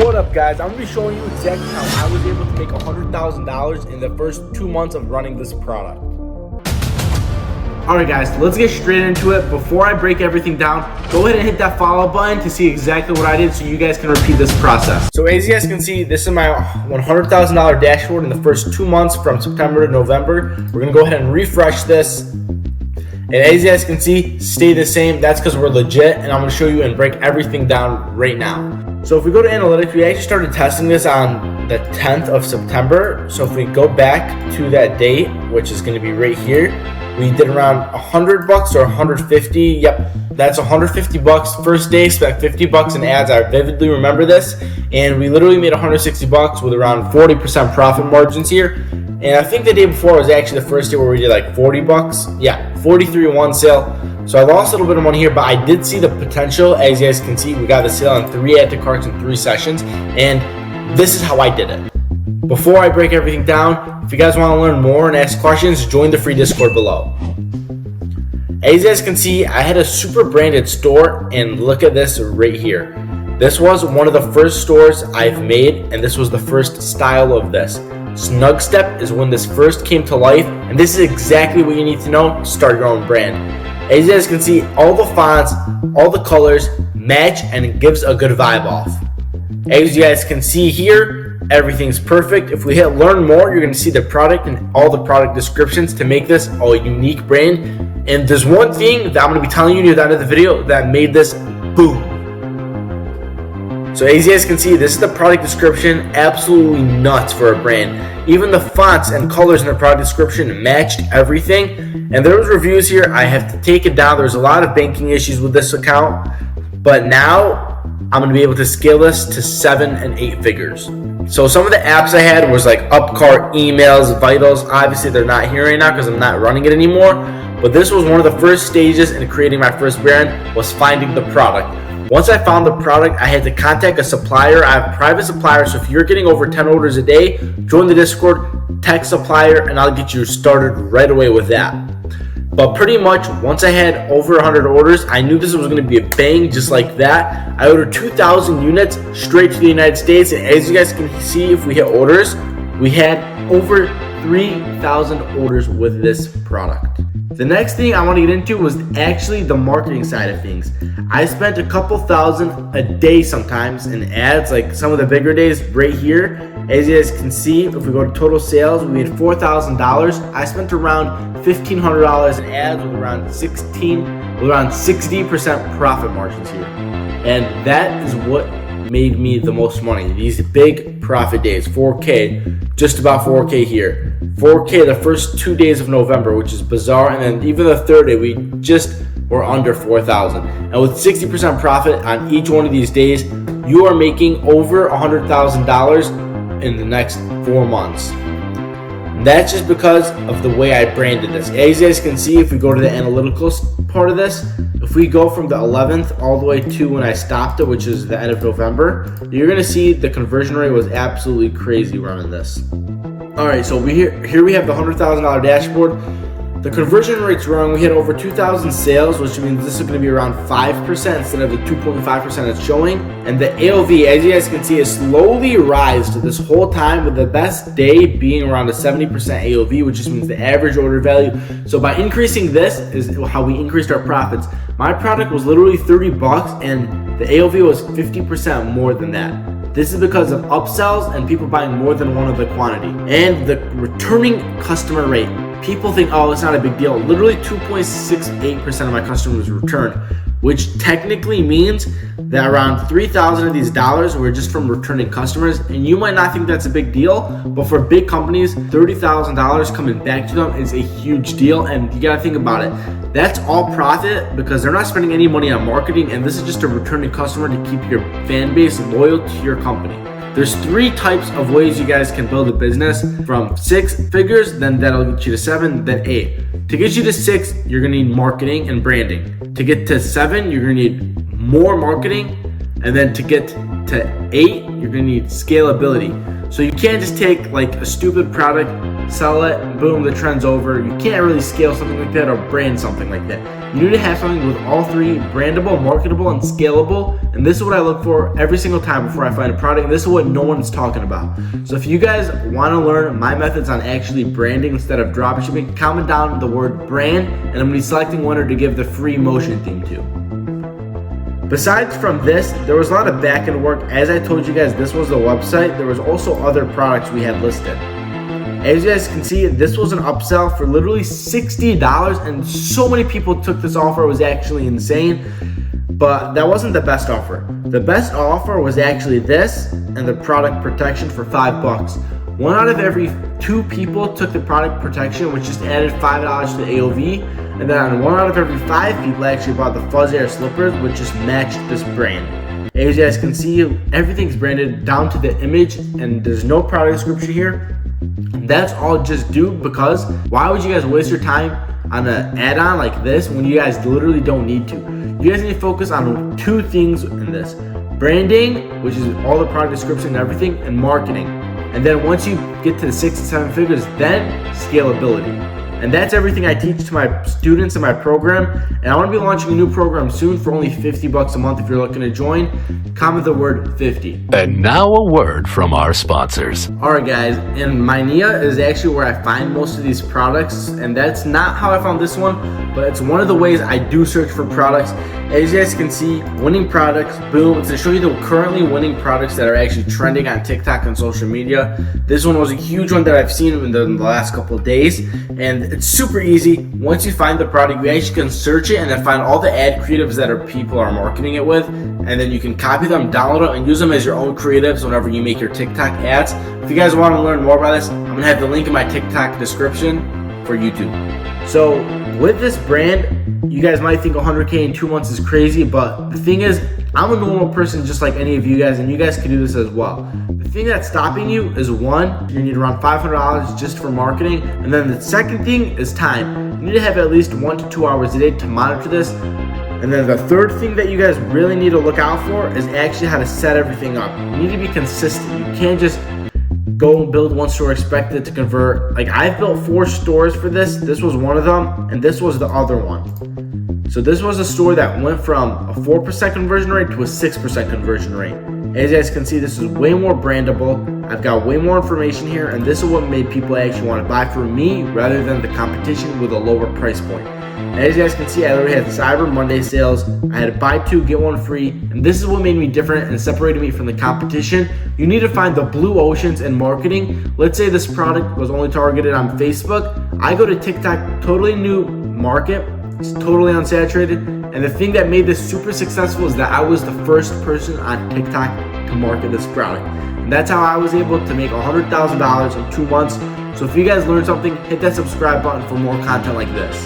What up, guys? I'm going to be showing you exactly how I was able to make $100,000 in the first 2 months of running this product. Alright guys, let's get straight into it. Before I break everything down, go ahead and hit that follow button to see exactly what I did so you guys can repeat this process. So as you guys can see, this is my $100,000 dashboard in the first 2 months from September to November. We're going to go ahead and refresh this. And as you guys can see, stay the same. That's because we're legit, and I'm going to show you and break everything down right now. So if we go to analytics, we actually started testing this on the 10th of September. So if we go back to that date, which is going to be right here, we did around $100 or 150. Yep, that's $150. First day, spent $50 in ads. I vividly remember this, and we literally made $160 with around 40% profit margins here. And I think the day before was actually the first day where we did like $40. Yeah, 43 in one sale. So I lost a little bit of money here, but I did see the potential. As you guys can see, we got the sale on 3 add to carts in 3 sessions, and this is how I did it. Before I break everything down, if you guys want to learn more and ask questions, join the free Discord below. As you guys can see, I had a super branded store, and look at this right here. This was one of the first stores I've made, and this was the first style of this. Snug Step is when this first came to life, and this is exactly what you need to know to start your own brand. As you guys can see, all the fonts, all the colors match, and it gives a good vibe off. As you guys can see here, everything's perfect. If we hit learn more, you're going to see the product and all the product descriptions to make this a unique brand. And there's one thing that I'm going to be telling you at the end of the video that made this boom. So as you guys can see, this is the product description. Absolutely nuts for a brand. Even the fonts and colors in the product description matched everything. And there was reviews here. I have to take it down. There's a lot of banking issues with this account. But now I'm going to be able to scale this to 7 and 8 figures. So some of the apps I had was like Upcart, Emails, Vitals. Obviously they're not here right now because I'm not running it anymore. But this was one of the first stages in creating my first brand, was finding the product. Once I found the product, I had to contact a supplier. I have private suppliers, so if you're getting over 10 orders a day, join the Discord, text supplier, and I'll get you started right away with that. But pretty much, once I had over 100 orders, I knew this was going to be a bang just like that. I ordered 2,000 units straight to the United States, and as you guys can see, if we hit orders, we had over 3,000 orders with this product. The next thing I want to get into was actually the marketing side of things. I spent a couple thousand a day sometimes in ads, like some of the bigger days right here. As you guys can see, if we go to total sales, we made $4,000. I spent around $1,500 in ads with around 60% profit margins here. And that is what made me the most money. These big profit days, 4K, just about 4K here. 4K the first 2 days of November, which is bizarre, and then even the third day, we just were under 4,000. And with 60% profit on each one of these days, you are making over $100,000 in the next 4 months. And that's just because of the way I branded this. As you guys can see, if we go to the analytical part of this, if we go from the 11th all the way to when I stopped it, which is the end of November, you're going to see the conversion rate was absolutely crazy running this. Alright, so here we have the $100,000 dashboard. The conversion rate's wrong. We had over 2,000 sales, which means this is going to be around 5% instead of the 2.5% it's showing. And the AOV, as you guys can see, has slowly rised this whole time, with the best day being around a 70% AOV, which just means the average order value. So by increasing this is how we increased our profits. My product was literally $30 and the AOV was 50% more than that. This is because of upsells and people buying more than one of the quantity. And the returning customer rate. People think, oh, it's not a big deal. Literally 2.68% of my customers return, which technically means that around 3,000 of these dollars were just from returning customers. And you might not think that's a big deal, but for big companies, $30,000 coming back to them is a huge deal. And you gotta think about it. That's all profit because they're not spending any money on marketing, and this is just a returning customer to keep your fan base loyal to your company. There's 3 types of ways you guys can build a business. From 6 figures, then that'll get you to 7, then 8. To get you to 6, you're gonna need marketing and branding. To get to 7, you're gonna need more marketing. And then to get to 8, you're gonna need scalability. So you can't just take like a stupid product, sell it, boom, the trend's over. You can't really scale something like that or brand something like that. You need to have something with all three: brandable, marketable, and scalable. And this is what I look for every single time before I find a product. And this is what no one's talking about. So if you guys want to learn my methods on actually branding instead of dropshipping, comment down the word brand, and I'm going to be selecting one to give the free motion theme to. Besides from this, there was a lot of back-end work. As I told you guys, this was the website. There was also other products we had listed. As you guys can see, this was an upsell for literally $60, and so many people took this offer. It was actually insane, but that wasn't the best offer. The best offer was actually this and the product protection for $5. 1 out of every 2 people took the product protection, which just added $5 to the AOV. And then 1 out of every 5 people actually bought the fuzz air slippers, which just matched this brand. As you guys can see, everything's branded down to the image, and there's no product description here. That's all just due because why would you guys waste your time on an add-on like this when you guys literally don't need to? You guys need to focus on 2 things in this: branding, which is all the product description and everything, and marketing. And then once you get to the 6 to 7 figures, then scalability. And that's everything I teach to my students in my program. And I want to be launching a new program soon for only $50 a month. If you're looking to join, comment the word 50. And now a word from our sponsors. All right, guys, and Myia is actually where I find most of these products. And that's not how I found this one, but it's one of the ways I do search for products. As you guys can see, winning products, boom, it's to show you the currently winning products that are actually trending on TikTok and social media. This one was a huge one that I've seen in the last couple of days, and it's super easy. Once you find the product, you actually can search it and then find all the ad creatives that people are marketing it with, and then you can copy them, download them, and use them as your own creatives whenever you make your TikTok ads. If you guys want to learn more about this, I'm going to have the link in my TikTok description for YouTube. So with this brand, you guys might think 100K in 2 months is crazy, but the thing is, I'm a normal person just like any of you guys, and you guys can do this as well. The thing that's stopping you is, 1, you need around $500 just for marketing, and then the second thing is time. You need to have at least 1 to 2 hours a day to monitor this. And then the third thing that you guys really need to look out for is actually how to set everything up. You need to be consistent. You can't just go and build one store, expect it to convert. Like, I've built 4 stores for this. This was one of them, and this was the other one. So this was a store that went from a 4% conversion rate to a 6% conversion rate. As you guys can see, this is way more brandable. I've got way more information here, and this is what made people actually want to buy from me rather than the competition with a lower price point. As you guys can see, I already had Cyber Monday sales. I had buy 2, get 1 free. And this is what made me different and separated me from the competition. You need to find the blue oceans in marketing. Let's say this product was only targeted on Facebook. I go to TikTok, totally new market. It's totally unsaturated. And the thing that made this super successful is that I was the first person on TikTok to market this product. And that's how I was able to make $100,000 in 2 months. So if you guys learned something, hit that subscribe button for more content like this.